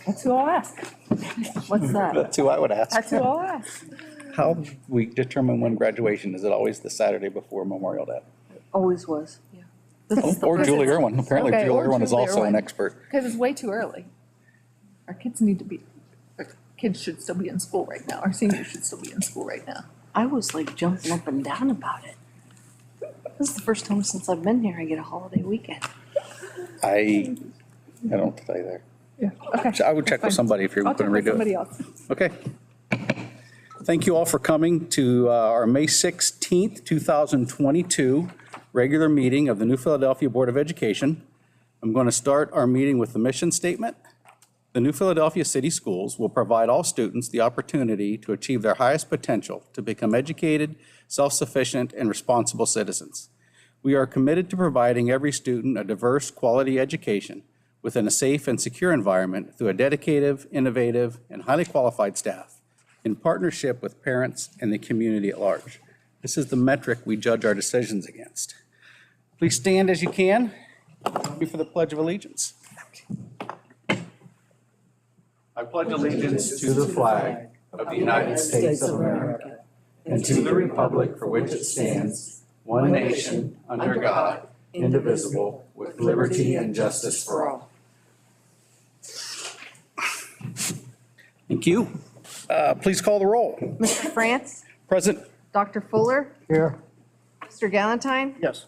That's who I'll ask. What's that? That's who I would ask. That's who I'll ask. How we determine when graduation, is it always the Saturday before Memorial Day? Always was, yeah. This is the Or first- Julie Irwin, apparently Okay, Julie or Irwin is Julie also an Irwin. expert. Because it's way too early. Our kids need to be, our kids should still be in school right now. Our seniors should still be in school right now. I was like jumping up and down about it. This is the first time since I've been here I get a holiday weekend. I don't tell you there. Yeah, okay. I would check with Fine. somebody if you're I'll going check to with redo somebody it. else. Okay. Thank you all for coming to our May 16th, 2022 regular meeting of the New Philadelphia Board of Education. I'm going to start our meeting with the mission statement. The New Philadelphia City Schools will provide all students the opportunity to achieve their highest potential to become educated, self-sufficient, and responsible citizens. We are committed to providing every student a diverse, quality education within a safe and secure environment through a dedicated, innovative, and highly qualified staff in partnership with parents and the community at large. This is the metric we judge our decisions against. Please stand as you can. Join me for the Pledge of Allegiance. I pledge allegiance to the flag of the United States of America and to the republic for which it stands, one nation, under God, indivisible, with liberty and justice for all. Thank you. Please call the roll. Mr. France, Present. Dr. Fuller, Here. Mr. Galantine, Yes.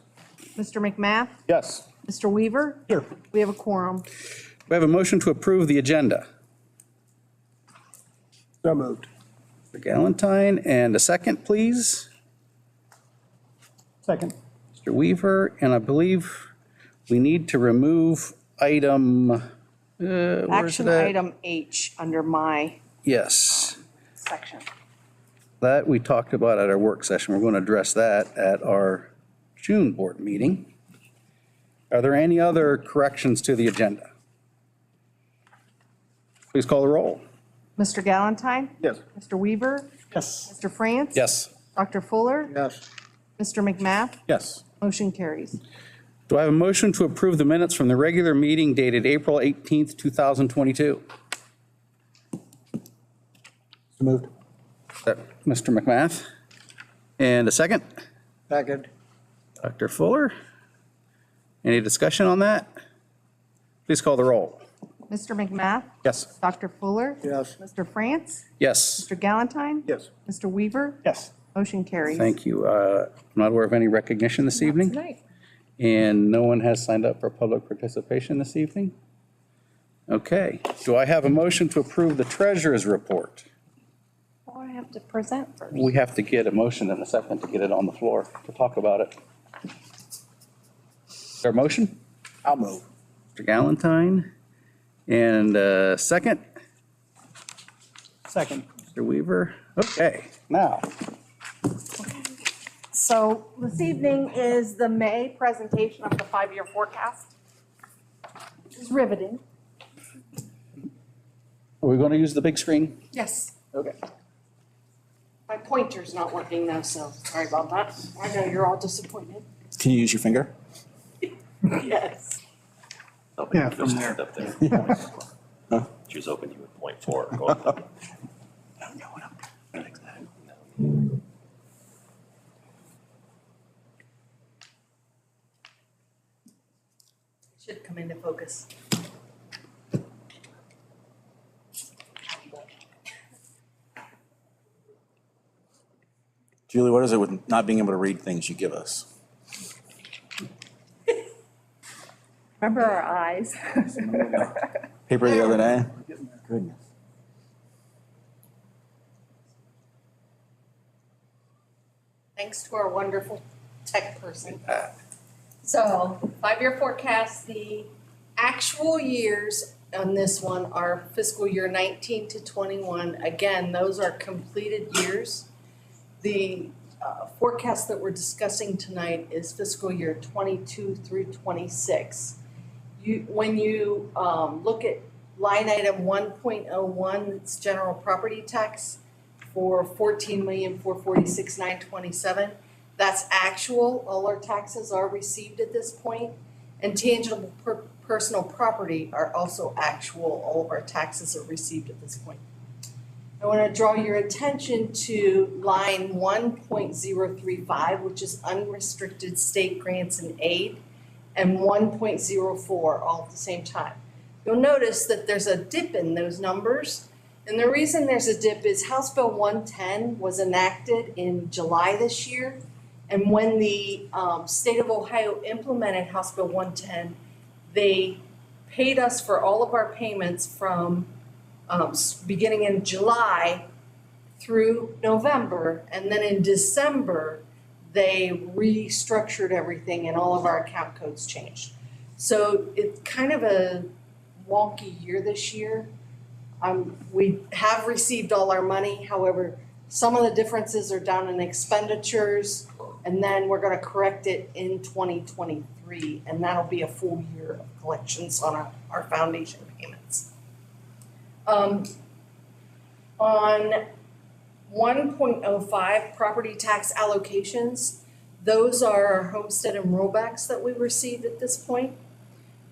Mr. McMath, Yes. Mr. Weaver. Here. We have a quorum. We have a motion to approve the agenda. So moved. Mr. Galantine, and a second, please. Second. Mr. Weaver, and I believe we need to remove item, where's Action it at? item H under my Yes, section. that we talked about at our work session. We're going to address that at our June board meeting. Are there any other corrections to the agenda? Please call the roll. Mr. Galantine, Yes. Mr. Weaver, Yes. Mr. France. Yes. Dr. Fuller, Yes. Mr. McMath, Yes. motion carries. Do I have a motion to approve the minutes from the regular meeting dated April 18th, 2022? So moved. That Mr. McMath? And a second? Second. Dr. Fuller? Any discussion on that? Please call the roll. Mr. McMath, Yes. Dr. Fuller, Yes. Mr. France, Yes. Mr. Galantine, Yes. Mr. Weaver, Yes. motion carries. Thank you. I'm not aware of any recognition this evening, Tonight. and no one has signed up for public participation this evening. Okay. Do I have a motion to approve the treasurer's report? Oh, I have to present first. We have to get a motion in a second to get it on the floor to talk about it. Is there a motion? I'll move. Mr. Galantine, and a second? Second. Mr. Weaver? Okay, now, So this evening is the May presentation of the five-year forecast. It's riveting. are we going to use the big screen? Yes. Okay. My pointer's not working though, so sorry about that. I know you're all disappointed. Can you use your finger? Yes. Yeah, from there. Up there. She was hoping you would point forward. Go up. Should come into focus. Julie, what is it with not being able to read things you give us? Remember our eyes? Paper the other day? Goodness. Thanks to our wonderful tech person. So, five-year forecast, the actual years on this one are fiscal year 19 to 21. Again, those are completed years. The forecast that we're discussing tonight is fiscal year 22 through 26. When you look at line item 1.01, it's general property tax for $14,446,927. That's actual. All our taxes are received at this point. And tangible personal property are also actual. All of our taxes are received at this point. I want to draw your attention to line 1.035, which is unrestricted state grants and aid, and 1.04 all at the same time. You'll notice that there's a dip in those numbers. And the reason there's a dip is House Bill 110 was enacted in July this year. And when the state of Ohio implemented House Bill 110, they paid us for all of our payments from beginning in July through November. And then in December, they restructured everything and all of our account codes changed. So it's kind of a wonky year this year. We have received all our money, however, some of the differences are down in expenditures, and then we're gonna correct it in 2023, and that'll be a full year of collections on our foundation payments. On 1.05, property tax allocations, those are our homestead and rollbacks that we received at this point.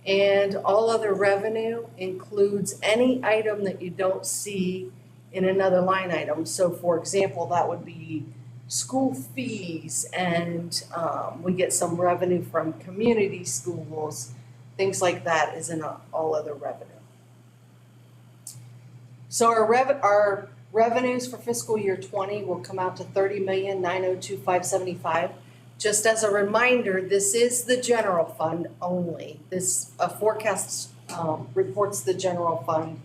And all other revenue includes any item that you don't see in another line item. So for example, that would be school fees, and we get some revenue from community schools, things like that is in all other revenue. So our revenues for fiscal year 20 will come out to $30,902,575. Just as a reminder, this is the general fund only. This forecast reports the general fund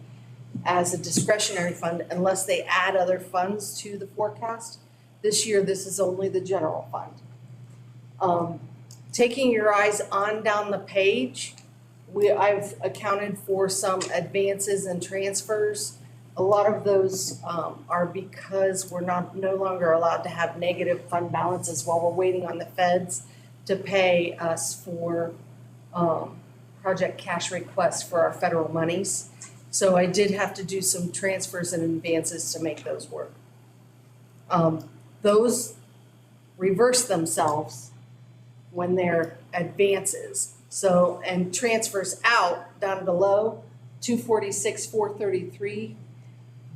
as a discretionary fund unless they add other funds to the forecast. This year, this is only the general fund. Taking your eyes on down the page, I've accounted for some advances and transfers. A lot of those are because we're no longer allowed to have negative fund balances while we're waiting on the feds to pay us for project cash requests for our federal monies. So I did have to do some transfers and advances to make those work. Those reverse themselves when they're advances. So, and transfers out down below, 246,433.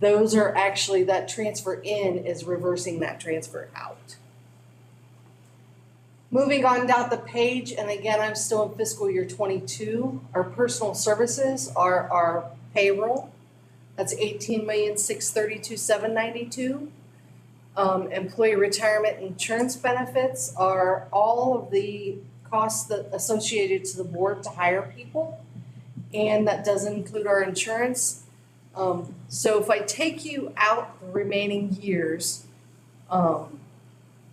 Those are actually, that transfer in is reversing that transfer out. Moving on down the page, and again, I'm still in fiscal year 22. Our personal services are our payroll. That's $18,632,792. Employee retirement insurance benefits are all of the costs that associated to the board to hire people. And that doesn't include our insurance. So if I take you out the remaining years on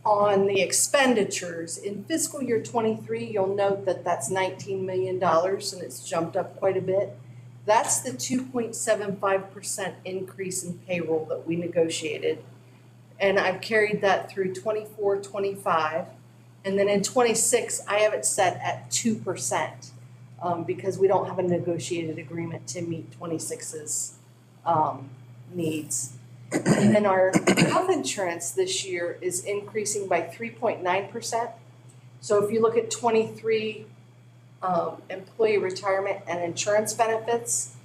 the expenditures, in fiscal year 23, you'll note that that's $19 million and it's jumped up quite a bit. That's the 2.75% increase in payroll that we negotiated. And I've carried that through 24, 25. And then in 26, I have it set at 2% because we don't have a negotiated agreement to meet 26's needs. And then our health insurance this year is increasing by 3.9%. So if you look at 23 employee retirement and insurance benefits,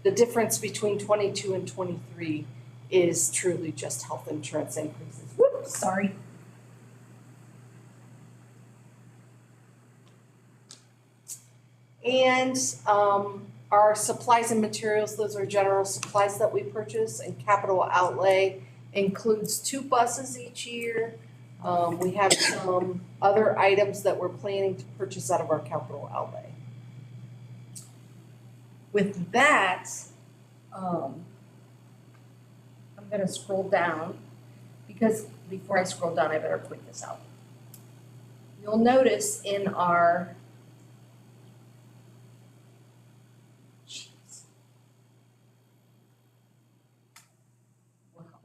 the difference between 22 and 23 is truly just health insurance increases. Whoops, sorry. And our supplies and materials, those are general supplies that we purchase, and capital outlay includes 2 buses each year. We have some other items that we're planning to purchase out of our capital outlay. With that, I'm gonna scroll down because before I scroll down, I better point this out. You'll notice in our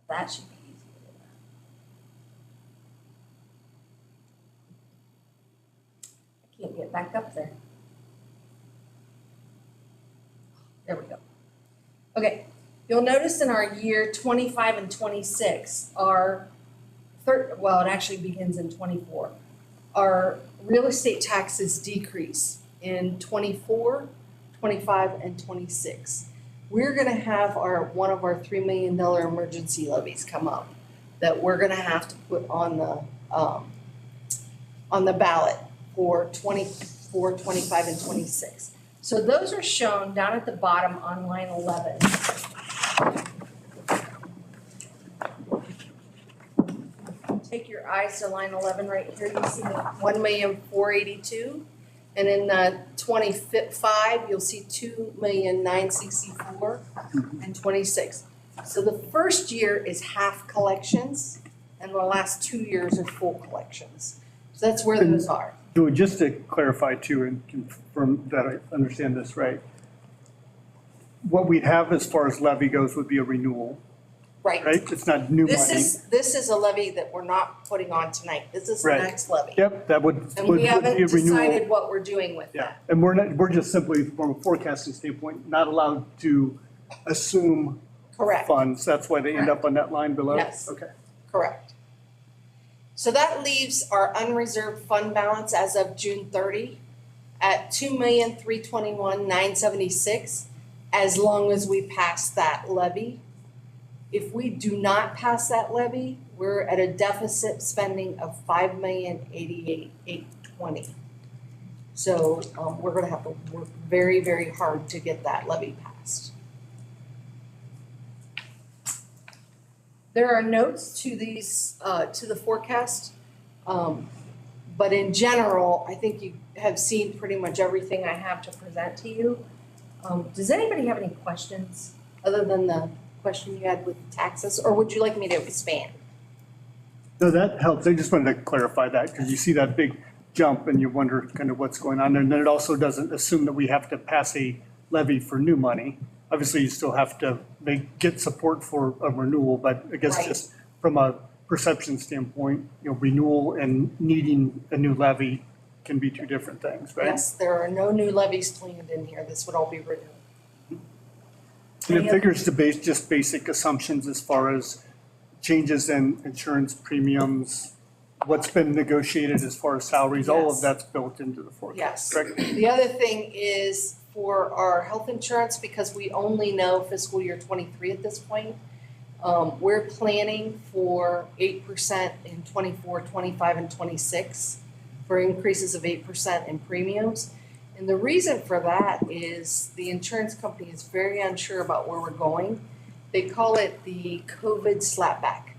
that should be easy to do that. I can't get back up there. There we go. Okay, you'll notice in our year 25 and 26, well, it actually begins in 24. Our real estate taxes decrease. In 24, 25, and 26. We're gonna have one of our $3 million emergency levies come up that we're gonna have to put on the ballot for 24, 25, and 26. So those are shown down at the bottom on line 11. Take your eyes to line 11 right here, you see 1,482,000. And in 25, you'll see 2,964,000 and 26. So the first year is half collections and the last 2 years are full collections. So that's where those are. So just to clarify too and confirm that I understand this right, what we'd have as far as levy goes would be a renewal, Right. right? It's not new money. This is a levy that we're not putting on tonight. This is the Right. next levy. Yep, that would And be we a haven't renewal. decided what we're doing with Yeah, that. and we're just simply, from a forecasting standpoint, not allowed to assume Correct. funds. That's why they end up on that line below? Yes. Okay. Correct. So that leaves our unreserved fund balance as of June 30 at 2,321,976, as long as we pass that levy. If we do not pass that levy, we're at a deficit spending of 5,088,820. So we're gonna have to work very, very hard to get that levy passed. There are notes to these, to the forecast. But in general, I think you have seen pretty much everything I have to present to you. Does anybody have any questions other than the question you had with taxes, or would you like me to expand? No, that helps. I just wanted to clarify that because you see that big jump and you wonder kind of what's going on. And then it also doesn't assume that we have to pass a levy for new money. Obviously, you still have to get support for a renewal, but I guess Right. just from a perception standpoint, renewal and needing a new levy can be two different things, right? Yes, there are no new levies planned in here. This would all be renewed. And it figures to just basic assumptions as far as changes in insurance premiums, what's been negotiated as far as salaries, all of Yes. that's built into the forecast, Yes. correct? The other thing is for our health insurance, because we only know fiscal year 23 at this point, we're planning for 8% in 24, 25, and 26 for increases of 8% in premiums. And the reason for that is the insurance company is very unsure about where we're going. They call it the COVID slapback.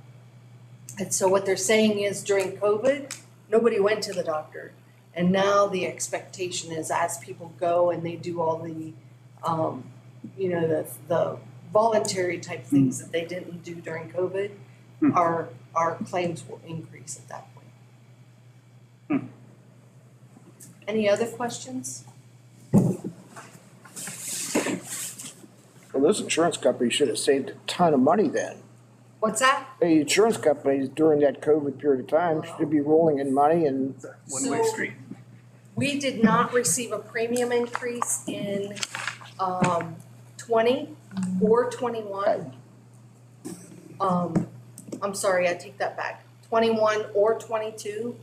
And so what they're saying is during COVID, nobody went to the doctor. And now the expectation is as people go and they do all the, the voluntary type things that they didn't do during COVID, our claims will increase at that point. Any other questions? Well, this insurance company should have saved a ton of money then. What's that? The insurance companies during that COVID period of time should be rolling in money and One-way So- street. We did not receive a premium increase in 20 or 21. I'm sorry, I take that back. 21 or 22.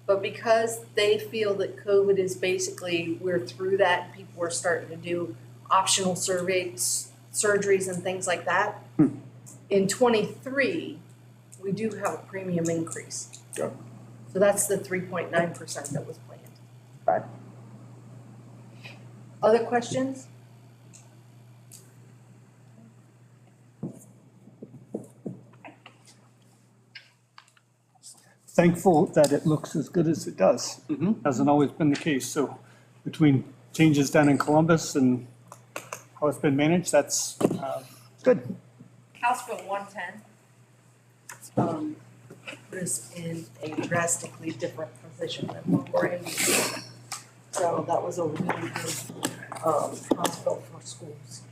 But because they feel that COVID is basically, we're through that, people are starting to do optional surveys, surgeries and things like that. In 23, we do have a premium increase. Yep. So that's the 3.9% that was planned. Right. Other questions? Thankful that it looks as good as it does. Hasn't always been the case. So between changes down in Columbus and how it's been managed, that's good. House Bill 110 put us in a drastically different position than what we're in before. So that was a really good House Bill for schools.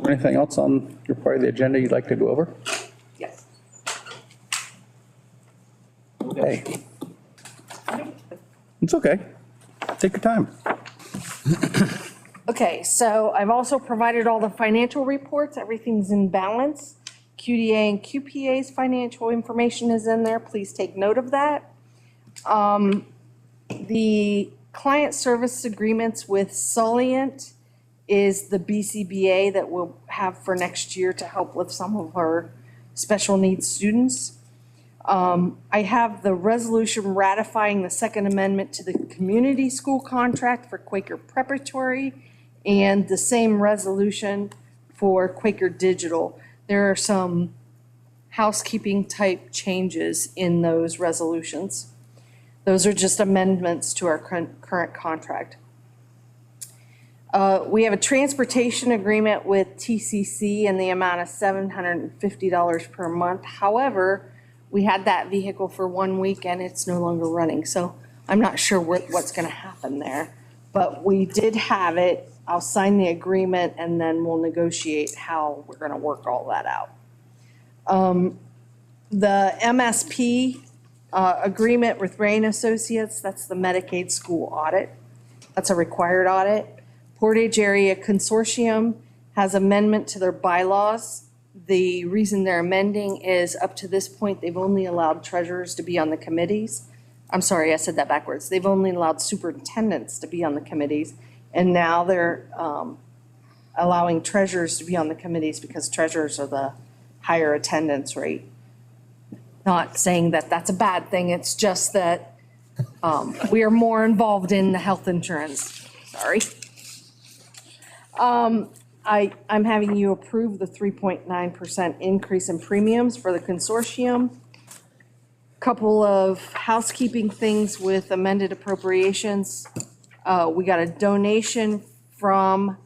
Anything else on your part of the agenda you'd like to go over? Yes. Okay. It's okay. Take your time. Okay, so I've also provided all the financial reports. Everything's in balance. QDA and QPA's financial information is in there. Please take note of that. The client service agreements with Soliant is the BCBA that we'll have for next year to help with some of our special needs students. I have the resolution ratifying the Second Amendment to the community school contract for Quaker Preparatory and the same resolution for Quaker Digital. There are some housekeeping type changes in those resolutions. Those are just amendments to our current contract. We have a transportation agreement with TCC in the amount of $750 per month. However, we had that vehicle for 1 week and it's no longer running. So I'm not sure what's going to happen there. But we did have it. I'll sign the agreement and then we'll negotiate how we're going to work all that out. The MSP agreement with Rain Associates, that's the Medicaid school audit. That's a required audit. Portage Area Consortium has amendment to their bylaws. The reason they're amending is up to this point, they've only allowed treasurers to be on the committees. I'm sorry, I said that backwards. They've only allowed superintendents to be on the committees. And now they're allowing treasurers to be on the committees because treasurers are the higher attendance rate. Not saying that that's a bad thing. It's just that we are more involved in the health insurance. Sorry. I'm having you approve the 3.9% increase in premiums for the consortium. Couple of housekeeping things with amended appropriations. We got a donation from,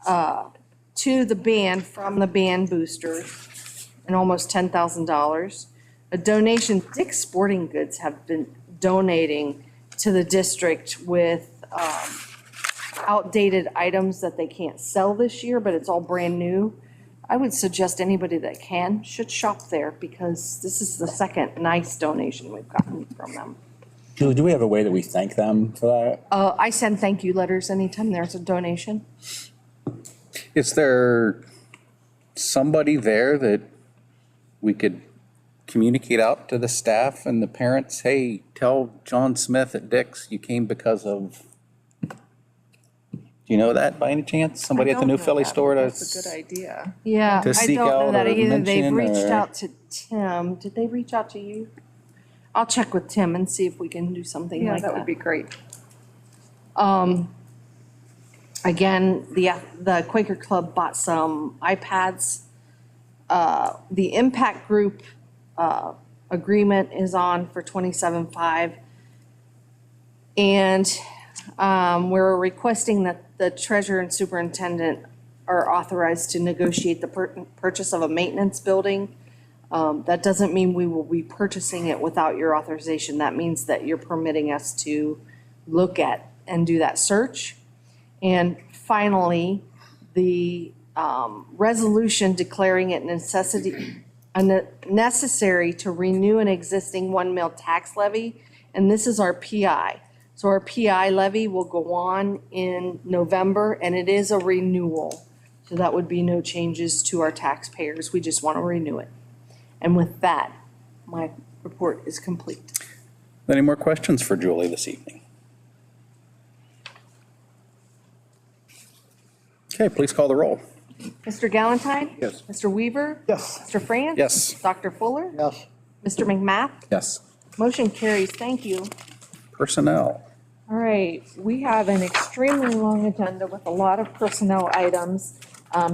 to the band from the band boosters and almost $10,000. A donation, Dick's Sporting Goods have been donating to the district with, outdated items that they can't sell this year, but it's all brand new. I would suggest anybody that can should shop there because this is the second nice donation we've gotten from them. Julie, do we have a way that we thank them for that? I send thank you letters anytime there's a donation. Is there somebody there that we could communicate out to the staff and the parents, hey, tell John Smith at Dick's you came because of, do you know that by any chance? Somebody at the New Philly store That's a good idea. Yeah, To I seek don't know out that or either. They've mention reached or- out to Tim. Did they reach out to you? I'll check with Tim and see if we can do something Yeah, like that would be great. Again, the Quaker Club bought some iPads. The Impact Group agreement is on for 27.5. And we're requesting that the treasurer and superintendent are authorized to negotiate the purchase of a maintenance building. That doesn't mean we will be purchasing it without your authorization. That means that you're permitting us to look at and do that search. And finally, the resolution declaring it necessary to renew an existing 1 mil tax levy, and this is our PI. So our PI levy will go on in November, and it is a renewal. So that would be no changes to our taxpayers. We just want to renew it. And with that, my report is complete. Any more questions for Julie this evening? Okay, please call the roll. Mr. Galantine? Yes. Mr. Weaver? Yes. Mr. France? Yes. Dr. Fuller? Yes. Mr. McMath? Yes. Motion carries. Thank you. Personnel. All right, we have an extremely long agenda with a lot of personnel items.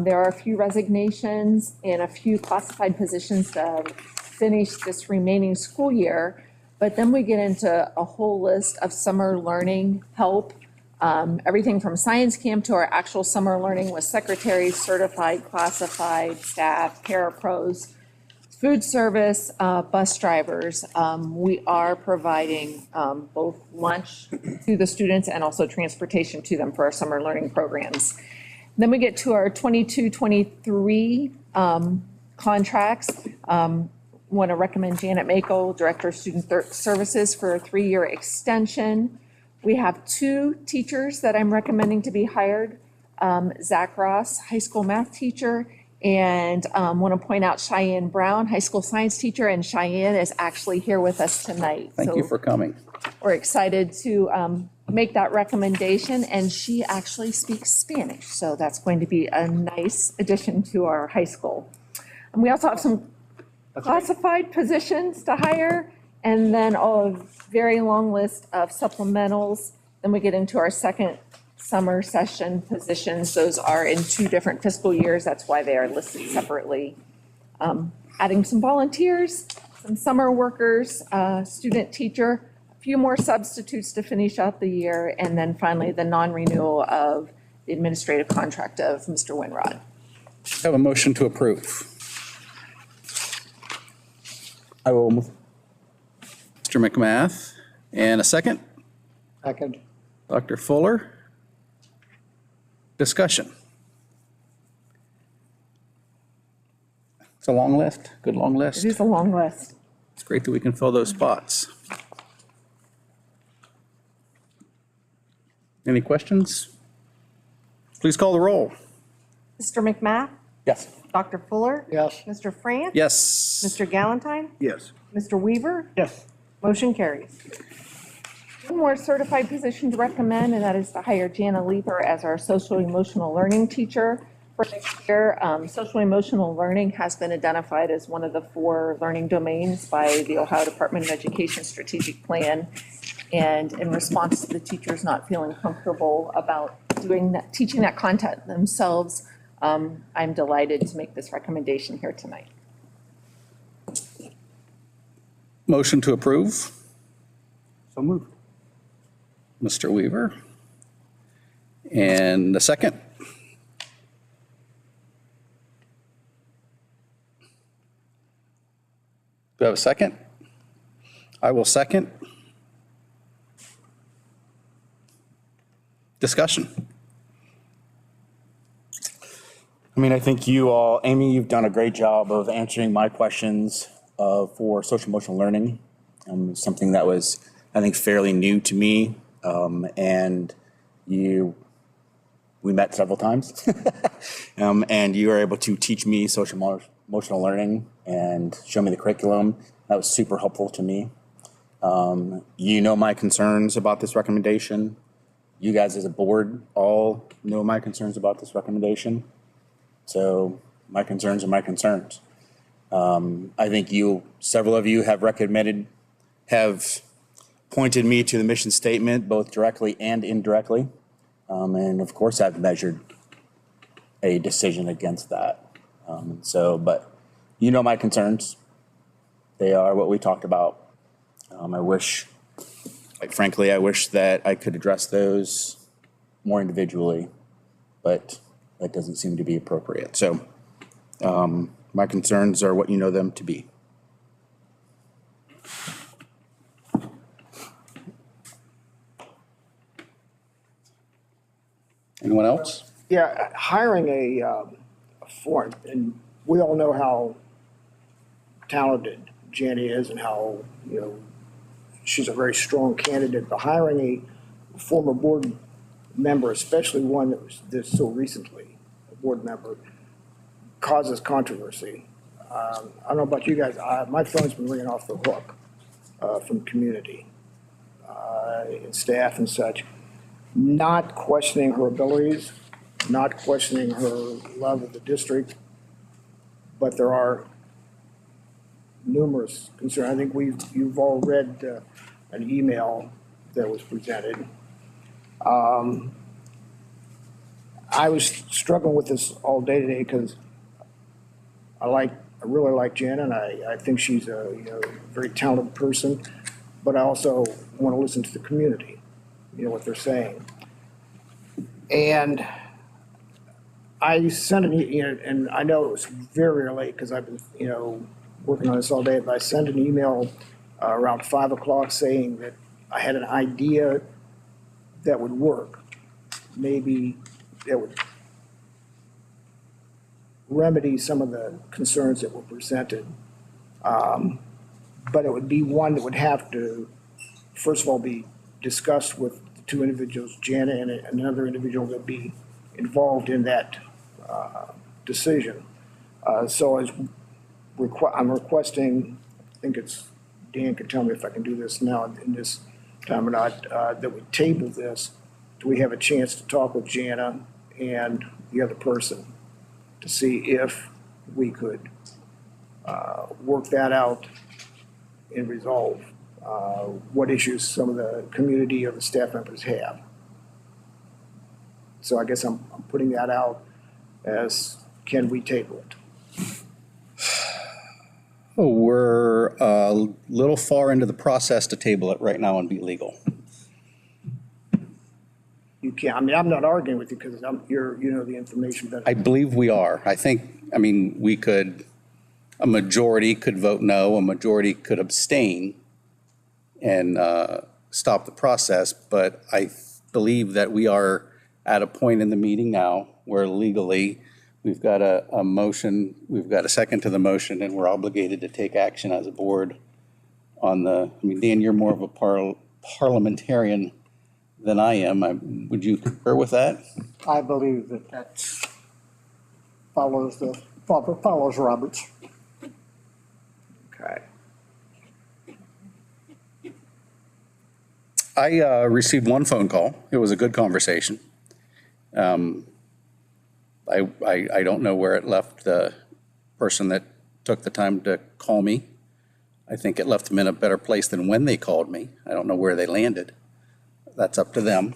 There are a few resignations and a few classified positions to finish this remaining school year. But then we get into a whole list of summer learning help. Everything from science camp to our actual summer learning with secretaries, certified, classified, staff, parapros, food service, bus drivers. We are providing both lunch to the students and also transportation to them for our summer learning programs. Then we get to our 22-23 contracts. Want to recommend Janet Mako, Director of Student Services, for a 3-year extension. We have 2 teachers that I'm recommending to be hired. Zach Ross, high school math teacher, And want to point out Cheyenne Brown, high school science teacher, and Cheyenne is actually here with us tonight. Thank you for coming. We're excited to make that recommendation, and she actually speaks Spanish, so that's going to be a nice addition to our high school. And we also have some classified positions to hire, and then a very long list of supplementals. Then we get into our second summer session positions. Those are in 2 different fiscal years. That's why they are listed separately. Adding some volunteers, some summer workers, student teacher, a few more substitutes to finish out the year, and then finally the non-renewal of the administrative contract of Mr. Winrod. Have a motion to approve. I will move. Mr. McMath, and a second? Second. Dr. Fuller? Discussion. It's a long list, good long list. It is a long list. It's great that we can fill those spots. Any questions? Please call the roll. Mr. McMath, Yes. Dr. Fuller, Yes. Mr. France. Yes. Mr. Galantine, Yes. Mr. Weaver, Yes. motion carries. One more certified position to recommend, and that is to hire Jana Leeper as our social emotional learning teacher for next year. Social emotional learning has been identified as one of the 4 learning domains by the Ohio Department of Education strategic plan. And in response to the teachers not feeling comfortable about doing that, teaching that content themselves, I'm delighted to make this recommendation here tonight. Motion to approve. So moved. Mr. Weaver. And a second? Do I have a second? I will second. Discussion. I mean, I think you all, Amy, you've done a great job of answering my questions for social emotional learning. Something that was, I think, fairly new to me. And we met several times. And you were able to teach me social emotional learning and show me the curriculum. That was super helpful to me. You know my concerns about this recommendation. You guys as a board all know my concerns about this recommendation. So my concerns are my concerns. I think several of you have pointed me to the mission statement, both directly and indirectly. And of course, I've measured a decision against that. But you know my concerns. They are what we talked about. Quite frankly, I wish that I could address those more individually, but that doesn't seem to be appropriate. So my concerns are what you know them to be. Anyone else? Yeah, hiring a foreign, and we all know how talented Jenny is and how, she's a very strong candidate, but hiring a former board member, especially one that was this so recently a board member, causes controversy. I don't know about you guys, my phone's been ringing off the hook from community and staff and such, not questioning her abilities, not questioning her love of the district, but there are numerous concerns. I think you've all read an email that was presented. I was struggling with this all day today because I really like Jen, and I think she's a very talented person, but I also want to listen to the community, what they're saying. And I sent and I know it was very late because I've been, working on this all day, but I sent an email around 5 o'clock saying that I had an idea that would work. Maybe that would remedy some of the concerns that were presented. But it would be one that would have to, first of all, be discussed with the 2 individuals, Jana and another individual that would be involved in that decision. So I'm requesting, I think it's, Dan can tell me if I can do this now in this time or not, that we table this. Do we have a chance to talk with Jana and the other person to see if we could work that out and resolve what issues some of the community or the staff members have? So I guess I'm putting that out as, can we table it? Oh, we're a little far into the process to table it right now and be legal. You can't, I mean, I'm not arguing with you because you know the information better. I believe we are. We could, a majority could vote no, a majority could abstain and stop the process, but I believe that we are at a point in the meeting now where legally we've got a motion, we've got a second to the motion, and we're obligated to take action as a board on Dan, you're more of a parliamentarian than I am. Would you concur with that? I believe that follows Roberts. Okay. I received one phone call. It was a good conversation. I don't know where it left the person that took the time to call me. I think it left them in a better place than when they called me. I don't know where they landed. That's up to them.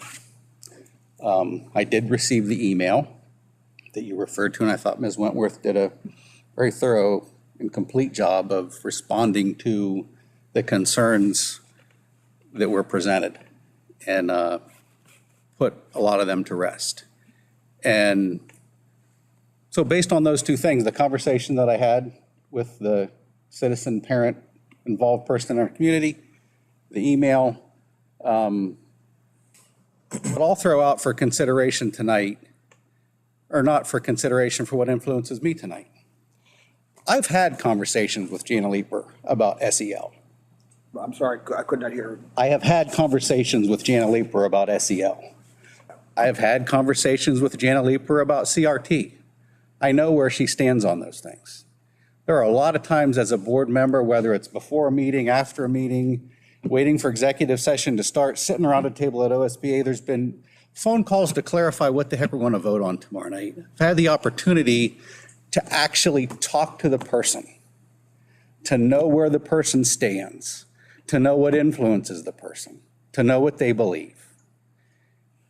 I did receive the email that you referred to, and I thought Ms. Wentworth did a very thorough and complete job of responding to the concerns that were presented and put a lot of them to rest. And so based on those two things, the conversation that I had with the citizen, parent, involved person in our community, the email, but I'll throw out for consideration tonight, or not for consideration for what influences me tonight. I've had conversations with Jana Leeper about SEL. I'm sorry, I could not hear. I have had conversations with Jana Leeper about SEL. I have had conversations with Jana Leeper about CRT. I know where she stands on those things. There are a lot of times as a board member, whether it's before a meeting, after a meeting, waiting for executive session to start, sitting around a table at OSBA, there's been phone calls to clarify what the heck we're going to vote on tomorrow night. I've had the opportunity to actually talk to the person, to know where the person stands, to know what influences the person, to know what they believe.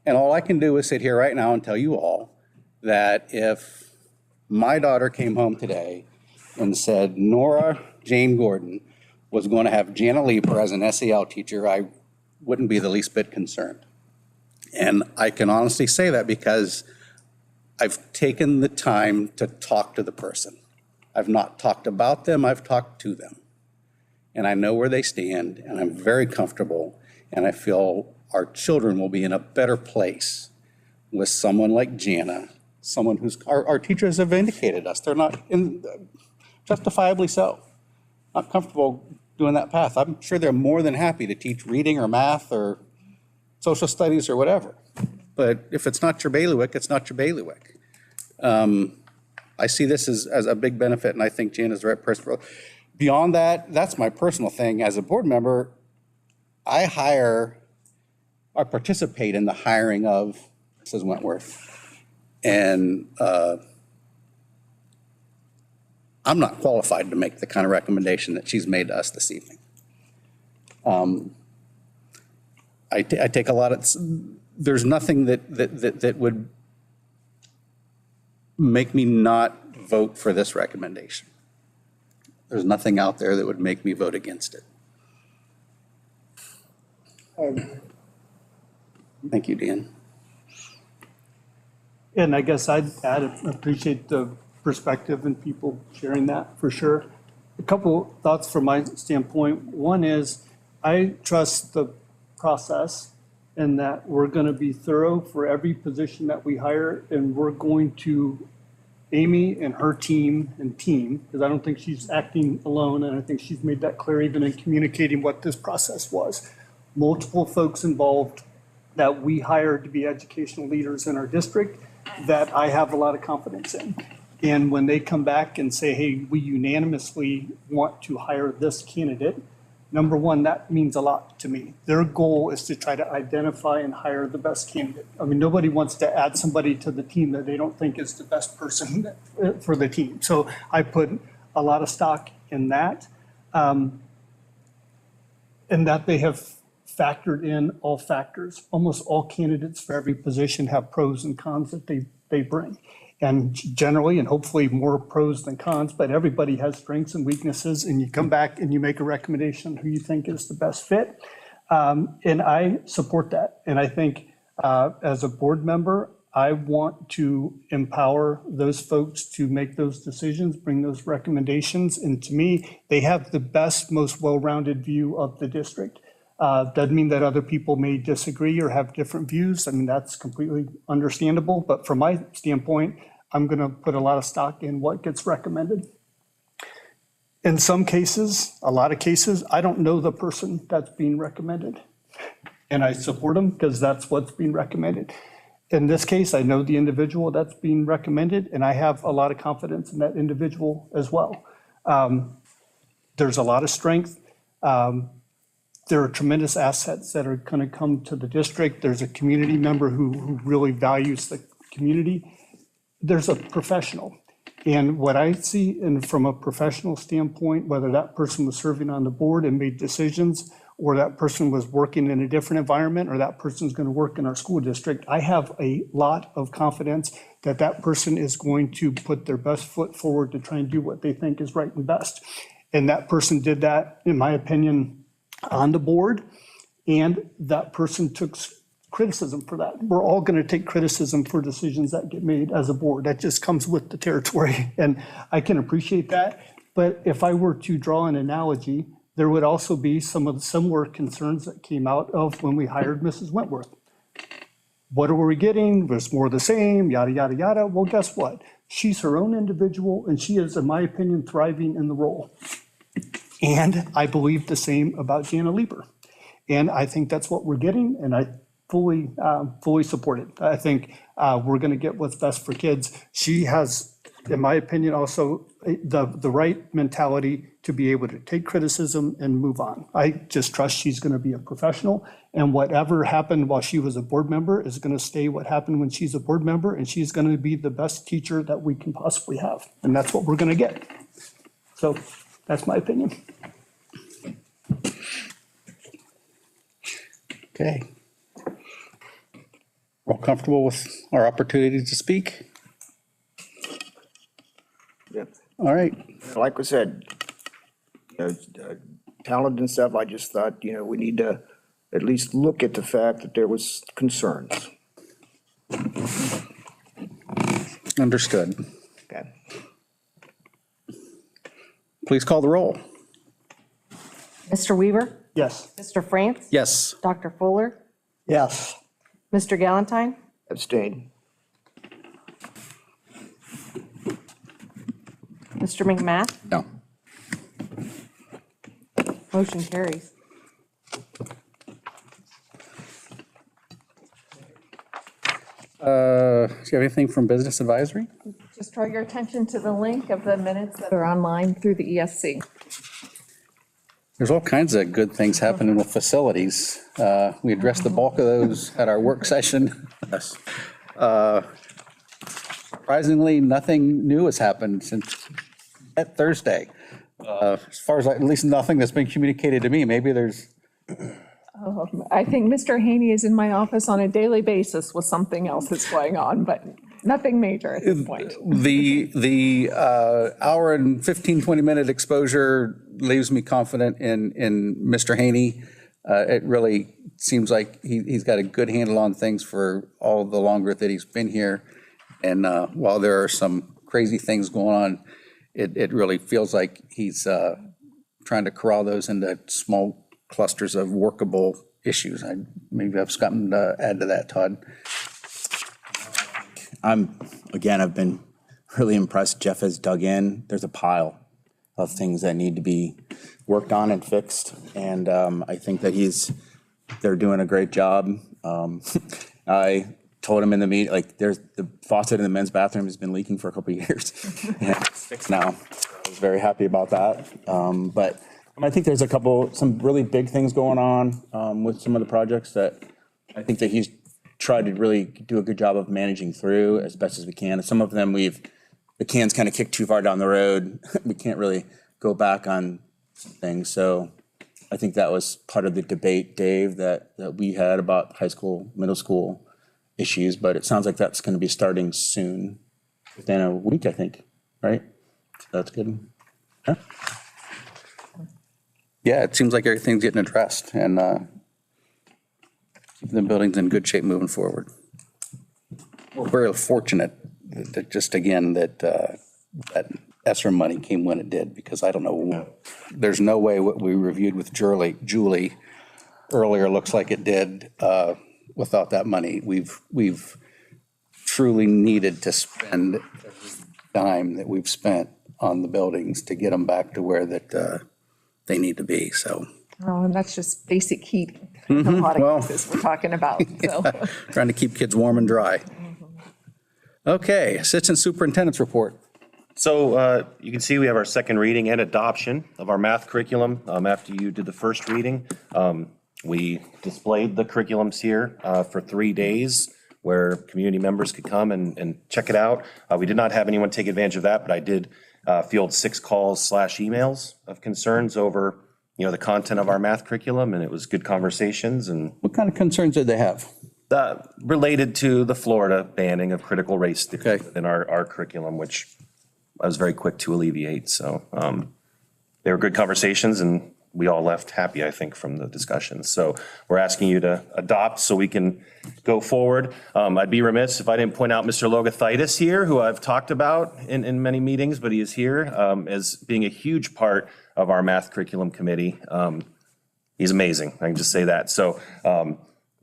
And all I can do is sit here right now and tell you all that if my daughter came home today and said Nora Jane Gordon was going to have Jana Leeper as an SEL teacher, I wouldn't be the least bit concerned. And I can honestly say that because I've taken the time to talk to the person. I've not talked about them, I've talked to them. And I know where they stand, and I'm very comfortable, and I feel our children will be in a better place with someone like Jana, someone who's, our teachers have indicated us, they're not, justifiably so, not comfortable doing that path. I'm sure they're more than happy to teach reading or math or social studies or whatever. But if it's not your bailiwick, it's not your bailiwick. I see this as a big benefit, and I think Jana's the right person for it. Beyond that, that's my personal thing. As a board member, I participate in the hiring of Mrs. Wentworth. And I'm not qualified to make the kind of recommendation that she's made to us this evening. I take a lot of, there's nothing that would make me not vote for this recommendation. There's nothing out there that would make me vote against it. Thank you, Dan. And I guess I'd appreciate the perspective and people sharing that for sure. A couple thoughts from my standpoint. One is I trust the process and that we're going to be thorough for every position that we hire, and we're going to, Amy and her team, because I don't think she's acting alone, and I think she's made that clear even in communicating what this process was. Multiple folks involved that we hired to be educational leaders in our district that I have a lot of confidence in. And when they come back and say, hey, we unanimously want to hire this candidate, number one, that means a lot to me. Their goal is to try to identify and hire the best candidate. I mean, nobody wants to add somebody to the team that they don't think is the best person for the team. So I put a lot of stock in that. And that they have factored in all factors. Almost all candidates for every position have pros and cons that they bring. And generally, and hopefully more pros than cons, but everybody has strengths and weaknesses, and you come back and you make a recommendation who you think is the best fit. And I support that. And I think as a board member, I want to empower those folks to make those decisions, bring those recommendations. And to me, they have the best, most well-rounded view of the district. Doesn't mean that other people may disagree or have different views. I mean, that's completely understandable. But from my standpoint, I'm going to put a lot of stock in what gets recommended. In some cases, a lot of cases, I don't know the person that's being recommended. And I support them because that's what's being recommended. In this case, I know the individual that's being recommended, and I have a lot of confidence in that individual as well. There's a lot of strength. There are tremendous assets that are going to come to the district. There's a community member who really values the community. There's a professional. And what I see, and from a professional standpoint, whether that person was serving on the board and made decisions, or that person was working in a different environment, or that person's going to work in our school district, I have a lot of confidence that that person is going to put their best foot forward to try and do what they think is right and best. And that person did that, in my opinion, on the board, and that person took criticism for that. We're all going to take criticism for decisions that get made as a board. That just comes with the territory, and I can appreciate that. But if I were to draw an analogy, there would also be some of the similar concerns that came out of when we hired Mrs. Wentworth. What are we getting? There's more of the same, yada, yada, yada. Well, guess what? She's her own individual, and she is, in my opinion, thriving in the role. And I believe the same about Jana Lieber. And I think that's what we're getting, and I fully support it. I think we're going to get what's best for kids. She has, in my opinion, also the right mentality to be able to take criticism and move on. I just trust she's going to be a professional, and whatever happened while she was a board member is going to stay what happened when she's a board member, and she's going to be the best teacher that we can possibly have. And that's what we're going to get. So that's my opinion. Okay. We're all comfortable with our opportunity to speak? Yep. All right. Like I said, talent and stuff, I just thought, we need to at least look at the fact that there was concerns. Understood. Okay. Please call the roll. Mr. Weaver? Yes. Mr. France? Yes. Dr. Fuller? Yes. Mr. Galantine? Abstain. Mr. McMath? No. Motion carries. Do you have anything from Business Advisory? Just draw your attention to the link of the minutes that are online through the ESC. There's all kinds of good things happening with facilities. We addressed the bulk of those at our work session. Yes. Surprisingly, nothing new has happened since that Thursday. As far as, at least nothing that's been communicated to me. Maybe there's, I think Mr. Haney is in my office on a daily basis with something else that's going on, but nothing major at this point. the hour and 15, 20-minute exposure leaves me confident in Mr. Haney. It really seems like he's got a good handle on things for all the longer that he's been here. And while there are some crazy things going on, it really feels like he's trying to corral those into small clusters of workable issues. I maybe have something to add to that, Todd. I've been really impressed. Jeff has dug in. There's a pile of things that need to be worked on and fixed. And I think that they're doing a great job. I told him in the meeting, like, there's the faucet in the men's bathroom has been leaking for a couple of years. And it's fixed now. I was very happy about that. But I think there's some really big things going on with some of the projects that I think that he's tried to really do a good job of managing through as best as we can. And some of them the can's kind of kicked too far down the road. We can't really go back on things. So I think that was part of the debate, Dave, that we had about high school, middle school issues, but it sounds like that's going to be starting soon, within a week, I think, right? So that's good. Yeah. Yeah, it seems like everything's getting addressed and keeping the buildings in good shape moving forward. We're very fortunate that just again, that ESSER money came when it did, because I don't know, there's no way what we reviewed with Julie earlier looks like it did without that money. We've truly needed to spend every dime that we've spent on the buildings to get them back to where that they need to be, so. Oh, and that's just basic heating. A lot Well, of cases we're talking about, so. Trying to keep kids warm and dry. Okay, Assistant Superintendent's report. So you can see we have our second reading and adoption of our math curriculum. After you did the first reading, we displayed the curriculums here for 3 days where community members could come and check it out. We did not have anyone take advantage of that, but I did field 6 calls/emails of concerns over, the content of our math curriculum, and it was good conversations. And What kind of concerns did they have? related to the Florida banning of critical race theory Okay. in our curriculum, which I was very quick to alleviate. So they were good conversations, and we all left happy, I think, from the discussions. So we're asking you to adopt so we can go forward. I'd be remiss if I didn't point out Mr. Logathitis here, who I've talked about in many meetings, but he is here as being a huge part of our math curriculum committee. He's amazing. I can just say that. So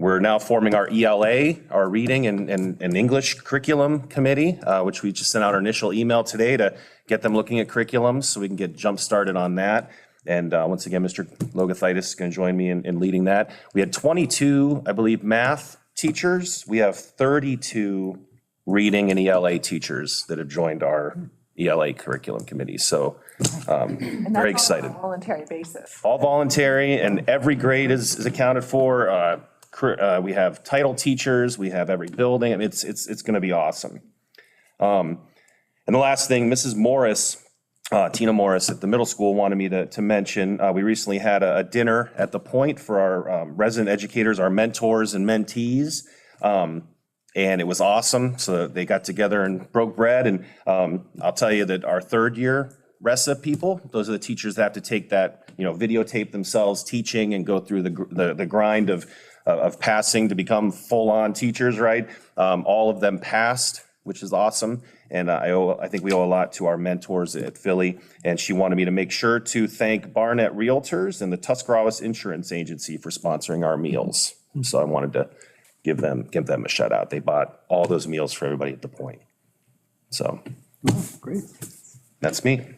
we're now forming our ELA, our reading and English curriculum committee, which we just sent out our initial email today to get them looking at curriculums so we can get jump started on that. And once again, Mr. Logathitis is going to join me in leading that. We had 22, I believe, math teachers. We have 32 reading and ELA teachers that have joined our ELA curriculum committee. So And very that's all on excited. a voluntary basis. All voluntary, and every grade is accounted for. We have title teachers. We have every building. I mean, it's going to be awesome. And the last thing, Mrs. Morris, Tina Morris at the middle school wanted me to mention, we recently had a dinner at the Point for our resident educators, our mentors and mentees. And it was awesome. So they got together and broke bread. And I'll tell you that our third year RESA people, those are the teachers that have to take that, videotape themselves teaching and go through the grind of passing to become full-on teachers, right? All of them passed, which is awesome. And I think we owe a lot to our mentors at Philly. And she wanted me to make sure to thank Barnett Realtors and the Tuscarawas Insurance Agency for sponsoring our meals. So I wanted to give them a shout out. They bought all those meals for everybody at the Point. So Great. that's me.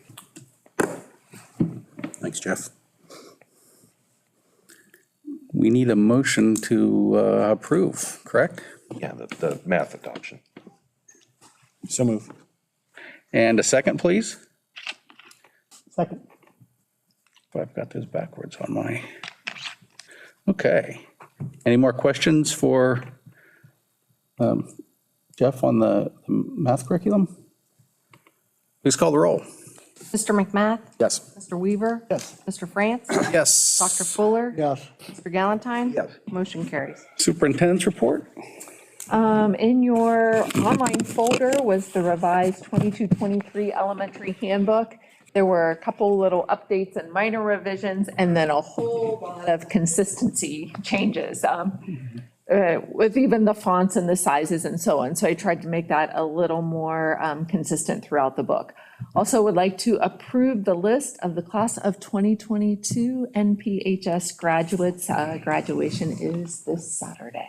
Thanks, Jeff. We need a motion to approve, correct? Yeah, the math adoption. So move. And a second, please? Second. I've got this backwards on my, okay. Any more questions for Jeff on the math curriculum? Please call the roll. Mr. McMath? Yes. Mr. Weaver? Yes. Mr. France? Yes. Dr. Fuller? Yes. Mr. Galantine? Yes. Motion carries. Superintendent's report? In your online folder was the revised 22-23 elementary handbook. There were a couple little updates and minor revisions, and then a whole lot of consistency changes with even the fonts and the sizes and so on. So I tried to make that a little more consistent throughout the book. Also would like to approve the list of the class of 2022 NPHS graduates. Graduation is this Saturday.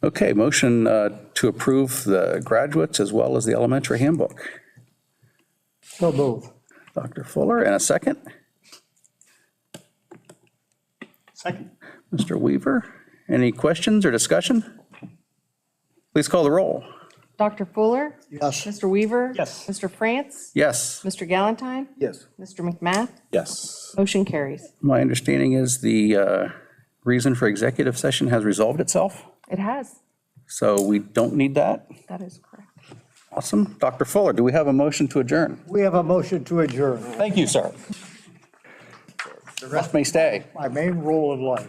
Okay, motion to approve the graduates as well as the elementary handbook. So move. Dr. Fuller, and a second? Second. Mr. Weaver, Any questions or discussion? Please call the roll. Dr. Fuller? Yes. Mr. Weaver? Yes. Mr. France? Yes. Mr. Galantine? Yes. Mr. McMath? Yes. Motion carries. My understanding is the reason for executive session has resolved itself, It has. so we don't need that. That is correct. Awesome. Dr. Fuller, do we have a motion to adjourn? We have a motion to adjourn. Thank you, sir. The rest may stay. My main role in life.